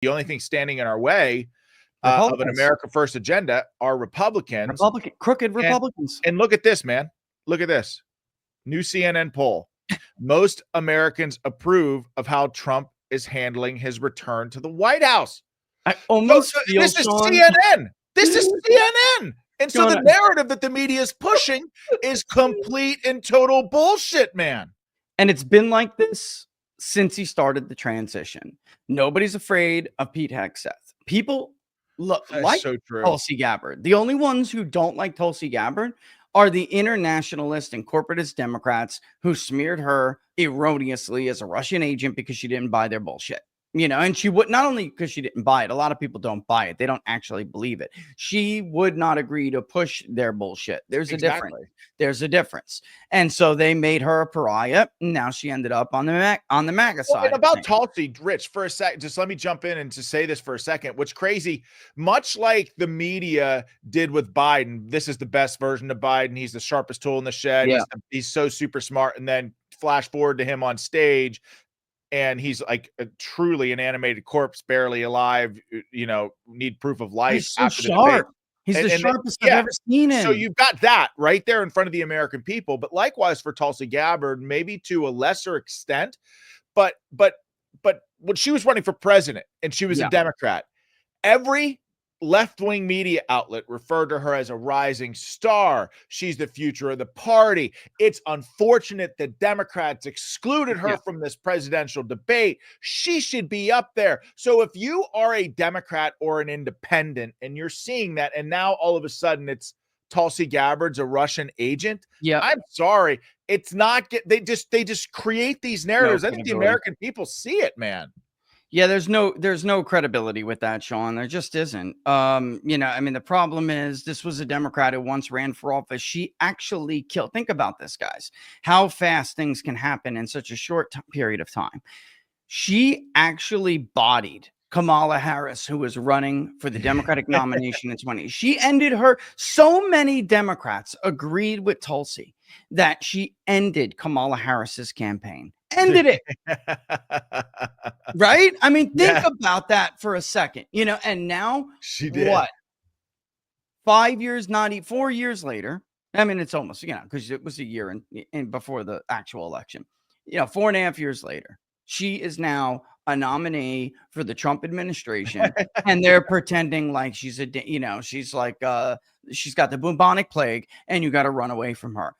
The only thing standing in our way of an Republicans. America First agenda are Republicans. Crooked Republicans. And look at this, man. Look at this. New CNN poll. Most Americans approve of how Trump is handling his return to the White House. I almost feel, this is Sean, CNN. This is CNN. And so Sean, the narrative that the media is pushing is complete and total bullshit, man. And it's been like this since he started the transition. Nobody's afraid of Pete Hegseth. People like so true. Tulsi Gabbard. The only ones who don't like Tulsi Gabbard are the internationalist and corporatist Democrats who smeared her erroneously as a Russian agent because she didn't buy their bullshit. You know, and she would, not only because she didn't buy it, a lot of people don't buy it. They don't actually believe it. She would not agree to push their bullshit. There's a difference. There's a difference. And so they made her a pariah. And now she ended up on the MAGA side. And about Tulsi, Rich, for a sec, just let me jump in and to say this for a second. What's crazy, much like the media did with Biden, this is the best version of Biden. He's the sharpest tool in the shed. Yeah. He's so super smart. And then flash forward to him on stage, and he's like truly an animated corpse, barely alive, you know, need proof of life. He's so sharp. He's the sharpest I've ever seen him. So you've got that right there in front of the American people. But likewise for Tulsi Gabbard, maybe to a lesser extent, but when she was running for president and she was a Democrat, every left-wing media outlet referred to her as a rising star. She's the future of the party. It's unfortunate that Democrats excluded her from this presidential debate. She should be up there. So if you are a Democrat or an independent and you're seeing that, and now all of a sudden it's Tulsi Gabbard's a Russian agent. Yeah, I'm sorry. It's not, they just create these narratives. I think the American people see it, man. Yeah, there's no credibility with that, Sean. There just isn't. You know, I mean, the problem is this was a Democrat who once ran for office. She actually killed. Think about this, guys, how fast things can happen in such a short period of time. She actually bodied Kamala Harris, who was running for the Democratic nomination in 2020. She ended her. So many Democrats agreed with Tulsi that she ended Kamala Harris's campaign. Ended it. Right? I mean, think about that for a second, you know, and now she did what? 5 years, 4 years later. I mean, it's almost, you know, because it was a year and before the actual election, you know, 4.5 years later, she is now a nominee for the Trump administration. And they're pretending like she's you know, she's like, she's got the bubonic plague and you got to run away from her.